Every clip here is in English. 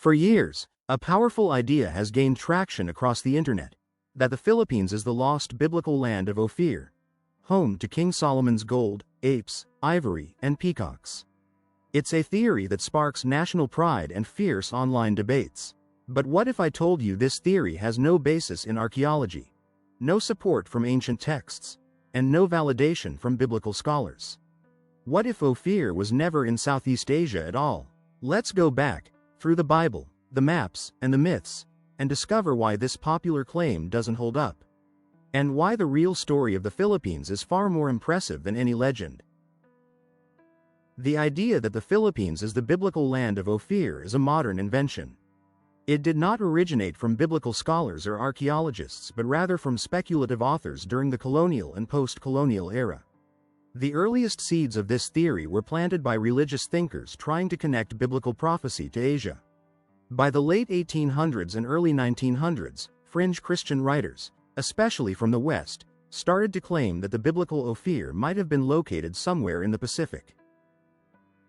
For years, a powerful idea has gained traction across the internet, that the Philippines is the lost biblical land of Ophir, home to King Solomon's gold, apes, ivory, and peacocks. It's a theory that sparks national pride and fierce online debates. But what if I told you this theory has no basis in archaeology, no support from ancient texts, and no validation from biblical scholars? What if Ophir was never in Southeast Asia at all? Let's go back, through the Bible, the maps, and the myths, and discover why this popular claim doesn't hold up, and why the real story of the Philippines is far more impressive than any legend. The idea that the Philippines is the biblical land of Ophir is a modern invention. It did not originate from biblical scholars or archaeologists but rather from speculative authors during the colonial and post-colonial era. The earliest seeds of this theory were planted by religious thinkers trying to connect biblical prophecy to Asia. By the late 1800s and early 1900s, fringe Christian writers, especially from the West, started to claim that the biblical Ophir might have been located somewhere in the Pacific.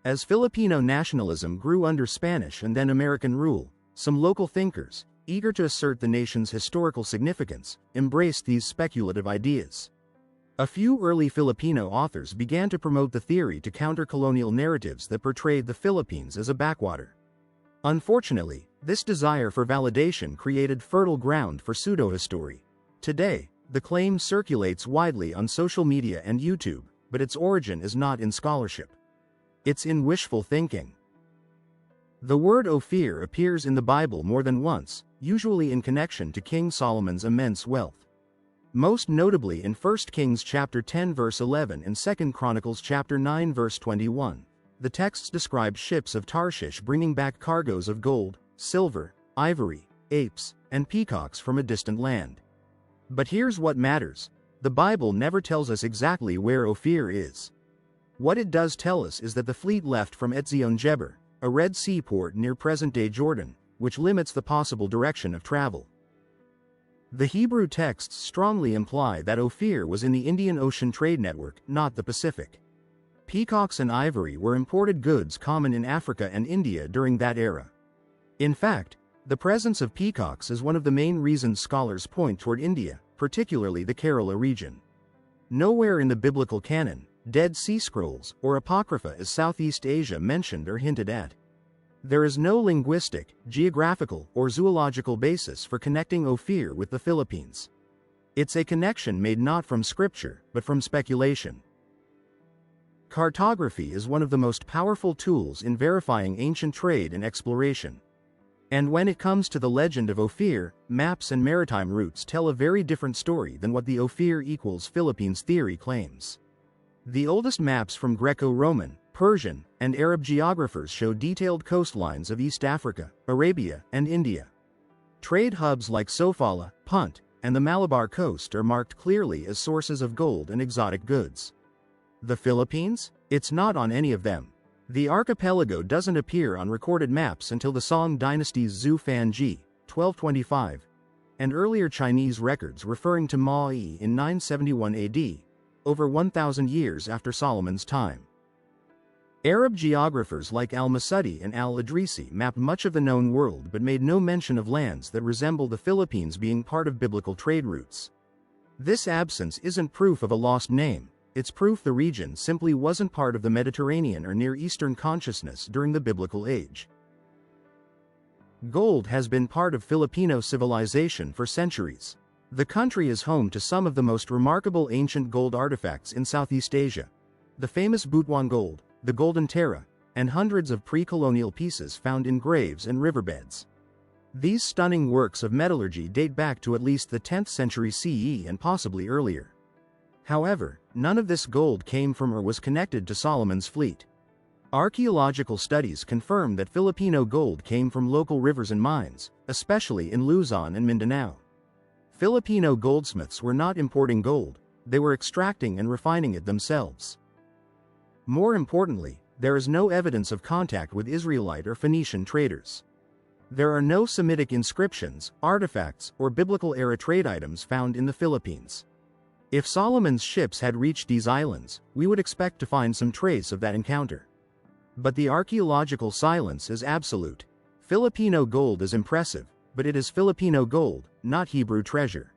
As Filipino nationalism grew under Spanish and then American rule, some local thinkers, eager to assert the nation's historical significance, embraced these speculative ideas. A few early Filipino authors began to promote the theory to counter colonial narratives that portrayed the Philippines as a backwater. Unfortunately, this desire for validation created fertile ground for pseudo-history. Today, the claim circulates widely on social media and YouTube, but its origin is not in scholarship. It's in wishful thinking. The word Ophir appears in the Bible more than once, usually in connection to King Solomon's immense wealth. Most notably in 1 Kings chapter 10 verse 11 and 2 Chronicles chapter 9 verse 21. The texts describe ships of Tarshish bringing back cargoes of gold, silver, ivory, apes, and peacocks from a distant land. But here's what matters: the Bible never tells us exactly where Ophir is. What it does tell us is that the fleet left from Ezion-Geber, a Red Sea port near present-day Jordan, which limits the possible direction of travel. The Hebrew texts strongly imply that Ophir was in the Indian Ocean trade network, not the Pacific. Peacocks and ivory were imported goods common in Africa and India during that era. In fact, the presence of peacocks is one of the main reasons scholars point toward India, particularly the Kerala region. Nowhere in the biblical canon, Dead Sea Scrolls, or Apocrypha is Southeast Asia mentioned or hinted at. There is no linguistic, geographical, or zoological basis for connecting Ophir with the Philippines. It's a connection made not from scripture, but from speculation. Cartography is one of the most powerful tools in verifying ancient trade and exploration. And when it comes to the legend of Ophir, maps and maritime routes tell a very different story than what the Ophir equals Philippines theory claims. The oldest maps from Greco-Roman, Persian, and Arab geographers show detailed coastlines of East Africa, Arabia, and India. Trade hubs like Sofala, Punt, and the Malabar coast are marked clearly as sources of gold and exotic goods. The Philippines? It's not on any of them. The archipelago doesn't appear on recorded maps until the Song dynasty's Zhu Fanji, 1225, and earlier Chinese records referring to Maui in 971 AD, over 1,000 years after Solomon's time. Arab geographers like al-Masudi and al-Idrisi mapped much of the known world but made no mention of lands that resemble the Philippines being part of biblical trade routes. This absence isn't proof of a lost name, it's proof the region simply wasn't part of the Mediterranean or Near Eastern consciousness during the biblical age. Gold has been part of Filipino civilization for centuries. The country is home to some of the most remarkable ancient gold artifacts in Southeast Asia: the famous Butuan gold, the Golden Tera, and hundreds of pre-colonial pieces found in graves and riverbeds. These stunning works of metallurgy date back to at least the 10th century CE and possibly earlier. However, none of this gold came from or was connected to Solomon's fleet. Archaeological studies confirm that Filipino gold came from local rivers and mines, especially in Luzon and Mindanao. Filipino goldsmiths were not importing gold, they were extracting and refining it themselves. More importantly, there is no evidence of contact with Israelite or Phoenician traders. There are no Semitic inscriptions, artifacts, or biblical-era trade items found in the Philippines. If Solomon's ships had reached these islands, we would expect to find some trace of that encounter. But the archaeological silence is absolute. Filipino gold is impressive, but it is Filipino gold, not Hebrew treasure.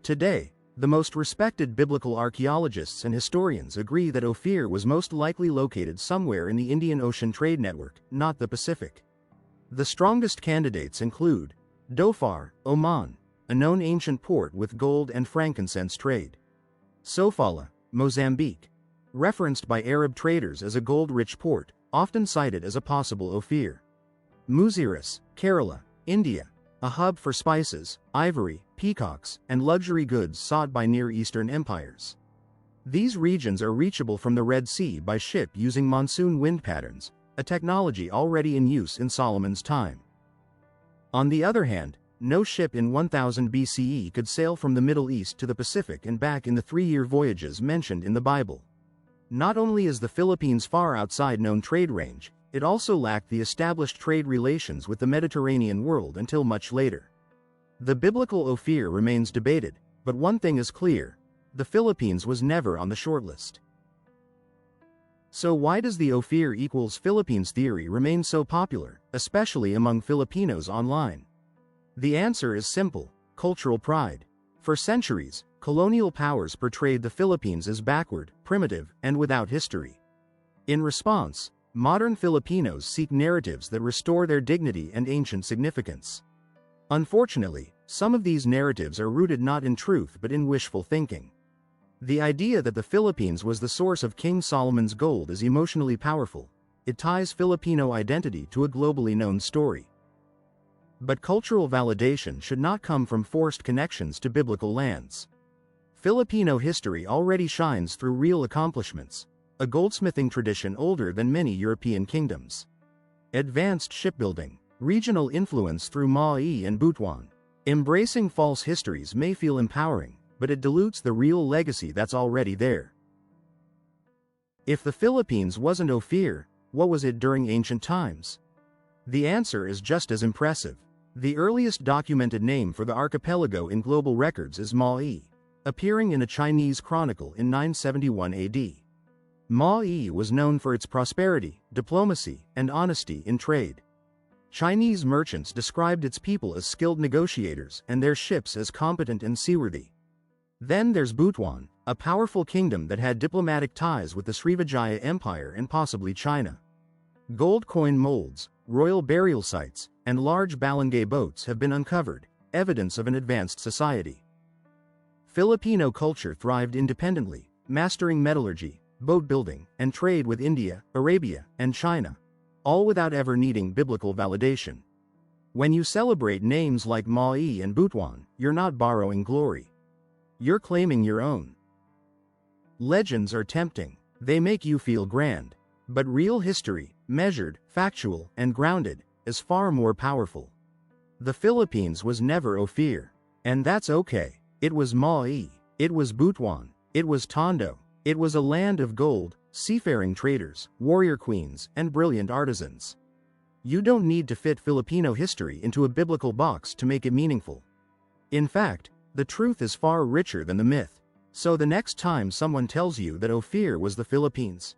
Today, the most respected biblical archaeologists and historians agree that Ophir was most likely located somewhere in the Indian Ocean trade network, not the Pacific. The strongest candidates include Dhofar, Oman, a known ancient port with gold and frankincense trade; Sofala, Mozambique, referenced by Arab traders as a gold-rich port, often cited as a possible Ophir; Muziris, Kerala, India, a hub for spices, ivory, peacocks, and luxury goods sought by Near Eastern empires. These regions are reachable from the Red Sea by ship using monsoon wind patterns, a technology already in use in Solomon's time. On the other hand, no ship in 1000 BCE could sail from the Middle East to the Pacific and back in the 3-year voyages mentioned in the Bible. Not only is the Philippines far outside known trade range, it also lacked the established trade relations with the Mediterranean world until much later. The biblical Ophir remains debated, but one thing is clear: the Philippines was never on the shortlist. So why does the Ophir equals Philippines theory remain so popular, especially among Filipinos online? The answer is simple: cultural pride. For centuries, colonial powers portrayed the Philippines as backward, primitive, and without history. In response, modern Filipinos seek narratives that restore their dignity and ancient significance. Unfortunately, some of these narratives are rooted not in truth but in wishful thinking. The idea that the Philippines was the source of King Solomon's gold is emotionally powerful. It ties Filipino identity to a globally known story. But cultural validation should not come from forced connections to biblical lands. Filipino history already shines through real accomplishments: a goldsmithing tradition older than many European kingdoms, advanced shipbuilding, regional influence through Maui and Butuan. Embracing false histories may feel empowering, but it dilutes the real legacy that's already there. If the Philippines wasn't Ophir, what was it during ancient times? The answer is just as impressive. The earliest documented name for the archipelago in global records is Maui, appearing in a Chinese chronicle in 971 AD. Maui was known for its prosperity, diplomacy, and honesty in trade. Chinese merchants described its people as skilled negotiators and their ships as competent and seaworthy. Then there's Butuan, a powerful kingdom that had diplomatic ties with the Srivijaya Empire and possibly China. Gold coin molds, royal burial sites, and large balangay boats have been uncovered, evidence of an advanced society. Filipino culture thrived independently, mastering metallurgy, boat building, and trade with India, Arabia, and China, all without ever needing biblical validation. When you celebrate names like Maui and Butuan, you're not borrowing glory. You're claiming your own. Legends are tempting. They make you feel grand. But real history, measured, factual, and grounded, is far more powerful. The Philippines was never Ophir. And that's okay. It was Maui. It was Butuan. It was Tondo. It was a land of gold, seafaring traders, warrior queens, and brilliant artisans. You don't need to fit Filipino history into a biblical box to make it meaningful. In fact, the truth is far richer than the myth. So the next time someone tells you that Ophir was the Philippines,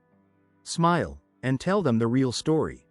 smile and tell them the real story.